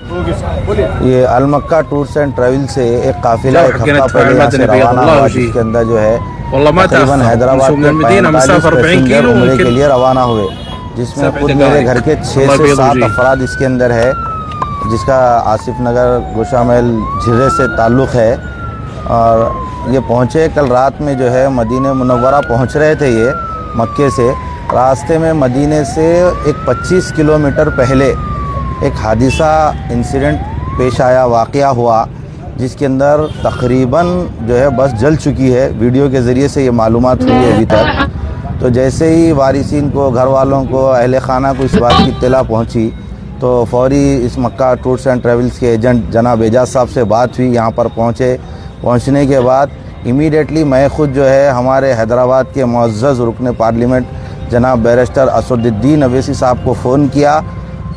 ये अलमक्का tours and travel से एक काफिला एक हफ्ता पहले यहाँ से रवाना हुआ, जिसके अंदर जो है तकरीबन हैदराबाद के 45 पैसेंजर उम्रे के लिए रवाना हुए, जिसमें खुद मेरे घर के 6 से 7 अफराद इसके अंदर है, जिसका आसिफ नगर गोशामहल झिर्रे से ताल्लुक़ है। और ये पहुँचे कल रात में जो है मदीने मुनव्वरा पहुँच रहे थे ये मक्के से। रास्ते में मदीने से एक 25 किलोमीटर पहले एक हादिसा इंसिडेंट पेश आया, वाक़या हुआ, जिसके अंदर तकरीबन जो है बस जल चुकी है। वीडियो के ज़रिए से ये मालूमात हुई है अभी तक। तो जैसे ही वारिसीन को, घर वालों को, अहले खाना को इस बात की इत्तला पहुंची, तो फौरी इस मक्का टूर्स एंड ट्रैवल्स के एजेंट जनाब एजाज साहब से बात हुई। यहाँ पर पहुँचने के बाद इमीडिएटली मैं ख़ुद जो है हमारे हैदराबाद के मुअज़्ज़ज़ रुकन पार्लियामेंट जनाब बैरिस्टर असदुद्दीन अवैसी साहब को फ़ोन किया।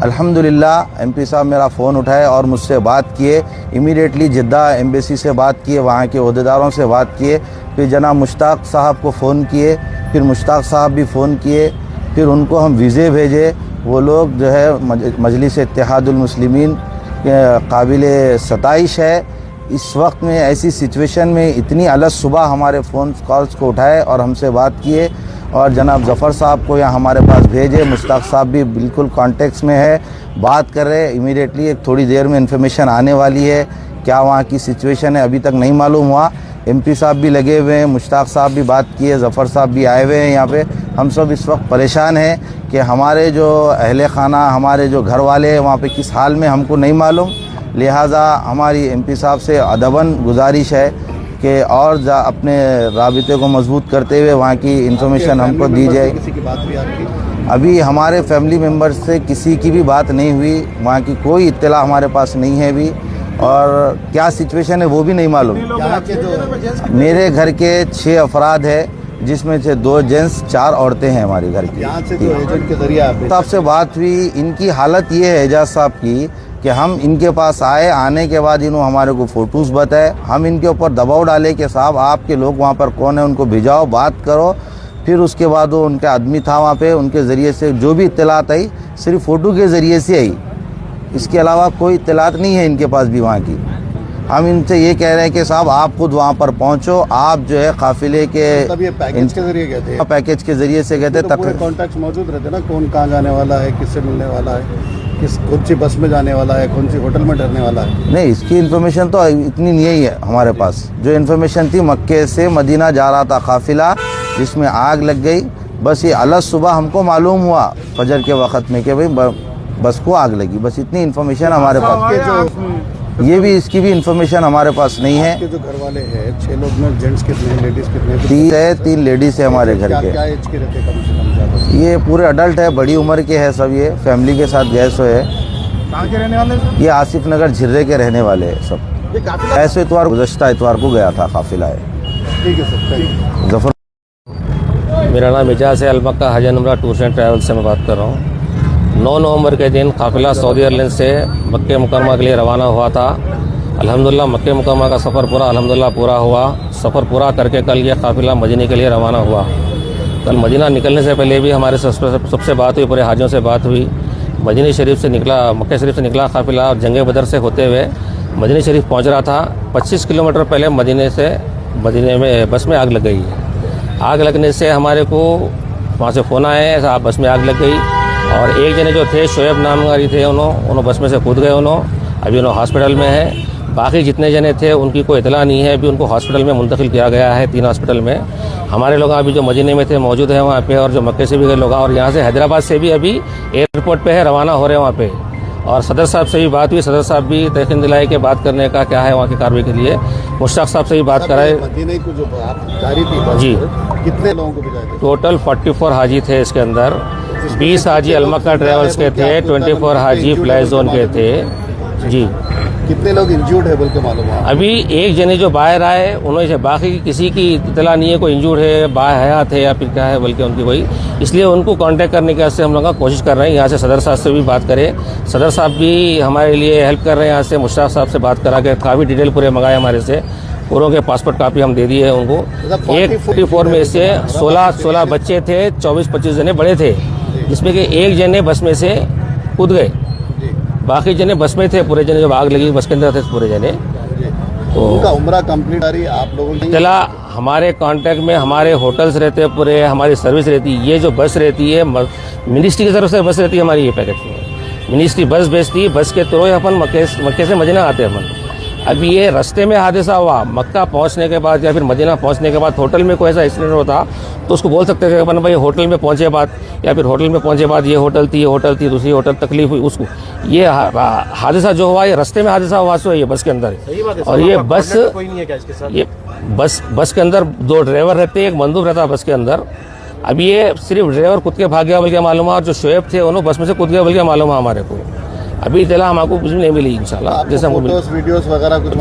अल्हम्दुलिल्लाह एमपी साहब मेरा फ़ोन उठाए और मुझसे बात किए। इमीडिएटली जिद्दा एम्बेसी से बात किए, वहाँ के ओहदेदारों से बात किए। फिर जनाब मुश्ताक साहब को फ़ोन किए, फिर मुश्ताक साहब भी फ़ोन किए, फिर उनको हम वीज़े भेजे। वो लोग जो है मजलिस इत्तेहादुल मुस्लिमीन के काबिल सताइश है। इस वक्त में ऐसी सिचुएशन में इतनी अलग सुबह हमारे फ़ोन कॉल्स को उठाए और हमसे बात किए और जनाब ज़फ़र साहब को यहाँ हमारे पास भेजे। मुश्ताक साहब भी बिल्कुल कॉन्टेक्ट्स में है, बात कर रहे। इमीडिएटली एक थोड़ी देर में इन्फॉर्मेशन आने वाली है। क्या वहाँ की सिचुएशन है अभी तक नहीं मालूम हुआ। एमपी साहब भी लगे हुए हैं, मुश्ताक साहब भी बात किए, ज़फ़र साहब भी आए हुए हैं यहाँ पे। हम सब इस वक्त परेशान हैं कि हमारे जो अहले खाना, हमारे जो घर वाले हैं वहाँ पे किस हाल में हमको नहीं मालूम। लिहाजा हमारी एमपी साहब से अदबन गुजारिश है कि और अपने राबिते को मजबूत करते हुए वहाँ की इंफॉर्मेशन हमको दी जाए। किसी की बात हुई आपकी? अभी हमारे फैमिली मेम्बर्स से किसी की भी बात नहीं हुई, वहाँ की कोई इत्तला हमारे पास नहीं है अभी, और क्या सिचुएशन है वो भी नहीं मालूम। मेरे घर के 6 अफराद है, जिसमें से 2 जेंट्स 4 औरतें हैं हमारे घर की। यहाँ से जो एजेंट के जरिए साहब से बात हुई, इनकी हालत ये है एजाज साहब की कि हम इनके पास आए, आने के बाद इन्होंने हमारे को फ़ोटोज़ बताए। हम इनके ऊपर दबाव डाले कि साहब आपके लोग वहाँ पर कौन है, उनको भिजाओ, बात करो। फिर उसके बाद वो उनका आदमी था वहाँ पे, उनके ज़रिए से जो भी इत्तलात आई सिर्फ फ़ोटो के ज़रिए से आई, इसके अलावा कोई इत्तलात नहीं है इनके पास भी वहाँ की। हम इनसे ये कह रहे हैं कि साहब आप खुद वहाँ पर पहुँचो, आप जो है काफ़िले के पैकेज के जरिए गए थे। पैकेज के ज़रिए से गए थे। तो पूरे कॉन्टैक्ट मौजूद रहते ना, कौन कहाँ जाने वाला है, किससे मिलने वाला है, कौन सी बस में जाने वाला है, कौन सी होटल में ठहरने वाला है। नहीं, इसकी इन्फॉर्मेशन तो इतनी नहीं है हमारे पास। जो इन्फॉर्मेशन थी मक्के से मदीना जा रहा था काफिला, जिसमें आग लग गई। बस ये अलग सुबह हमको मालूम हुआ फजर के वक़्त में कि भाई बस को आग लगी, बस इतनी इन्फॉर्मेशन हमारे पास। ये भी इसकी भी इन्फॉर्मेशन हमारे पास नहीं है। जो घर वाले हैं 6 लोग में, जेंट्स कितने, लेडीज़ कितने? 3 लेडीज़ है हमारे घर के। क्या एज के रहते कम से कम ज़्यादा? ये पूरे अडल्ट है, बड़ी उम्र के हैं सब, ये फैमिली के साथ गए सो है। कहाँ के रहने वाले हैं? ये आसिफ नगर झिर्रे के रहने वाले हैं सब। ऐसे इतवार, गुज़श्ता इतवार को गया था काफिला है। ठीक है सर। ज़फ़र, मेरा नाम एजाज है, अलमक्का हज एंड उम्रा टूर्स एंड ट्रैवल से मैं बात कर रहा हूँ। 9 नवंबर के दिन काफिला सऊदी एयरलाइंस से मक्के मुकरमा के लिए रवाना हुआ था। अल्हम्दुलिल्लाह मक्के मुकरमा का सफ़र पूरा हुआ। सफ़र पूरा करके कल ये काफिला मदीने के लिए रवाना हुआ। कल मदीना निकलने से पहले भी हमारे सबसे बात हुई, पूरे हाजियों से बात हुई। मदीना शरीफ से निकला, मक्के शरीफ से निकला काफिला और जंग बदर से होते हुए मदीना शरीफ पहुँच रहा था। 25 किलोमीटर पहले मदीने में बस में आग लग गई। आग लगने से हमारे को वहाँ से फ़ोन आए, ऐसा बस में आग लग गई। और एक जने जो थे शोएब नामगारी थे, उन्होंने बस में से कूद गए। अभी उन्होंने हॉस्पिटल में है। बाकी जितने जने थे उनकी कोई इतला नहीं है। अभी उनको हॉस्पिटल में मुंतकिल किया गया है, 3 हॉस्पिटल में। हमारे लोग अभी जो मदीने में थे मौजूद हैं वहाँ पे, और जो मक्के से भी गए लोग, और यहाँ से हैदराबाद से भी अभी एयरपोर्ट पे है, रवाना हो रहे हैं वहाँ पे। और सदर साहब से भी बात हुई, सदर साहब भी तयकीन दिलाए कि बात करने का क्या है वहाँ की कार्रवाई के लिए। मुश्ताक साहब से भी बात कराए। मदीने को जो आप जा रही थी जी, कितने लोगों को भिजाए थे? टोटल 44 हाजी थे इसके अंदर। 20 हाजी अलमक्का ट्रेवल्स के थे, 24 हाजी फ्लाई जोन के थे। जी, कितने लोग इंजर्ड है बोल के मालूम है? अभी एक जने जो बाहर आए उन्होंने से, बाकी किसी की इतला नहीं है कोई इंजर्ड है, बाहयात है या फिर क्या है बल्कि उनकी कोई, इसलिए उनको कांटेक्ट करने के वास्ते हम लोग कोशिश कर रहे हैं। यहाँ से सदर साहब से भी बात करें, सदर साहब भी हमारे लिए हेल्प कर रहे हैं। यहाँ से मुश्ताक साहब से बात करा के काफ़ी डिटेल पूरे मंगाए हमारे से, पूरों के पासपोर्ट कापी हम दे दिए हैं उनको। 44 में से 16 बच्चे थे, 24-25 जने बड़े थे, जिसमें कि एक जने बस में से कूद गए। बाकी जने बस में थे, पूरे जने जब आग लगी बस के अंदर थे पूरे जने। तो उनका उम्र कंप्लीट आ रही आप लोगों की चला हमारे कांटेक्ट में हमारे होटल्स रहते हैं, पूरे हमारी सर्विस रहती है। ये जो बस रहती है मिनिस्ट्री की तरफ से बस रहती है हमारी, ये पैकेट में मिनिस्ट्री बस भेजती है, बस के थ्रू अपन मक्के से मदीना आते हैं अपन। अभी ये रास्ते में हादसा हुआ, मक्का पहुंचने के बाद या फिर मदीना पहुंचने के बाद होटल में कोई ऐसा एक्सीडेंट होता तो उसको बोल सकते थे कि अपन भाई होटल में पहुंचे बाद, या फिर होटल में पहुंचे बाद ये होटल थी दूसरी होटल तकलीफ हुई उसको। ये हादसा जो हुआ ये रास्ते में हादसा हुआ सो ये बस के अंदर। और ये बस कोई नहीं है क्या इसके साथ? ये बस के अंदर 2 ड्राइवर रहते हैं, एक बंदूक रहता है बस के अंदर। अब ये सिर्फ ड्राइवर कूद के भाग गया बोल के मालूम है, और जो शोएब थे उन्होंने बस में से कूद गया बोल के मालूम है हमारे को। अभी इतला हमको कुछ भी नहीं मिली इंशाल्लाह। जैसे हमको वीडियोस वगैरह कुछ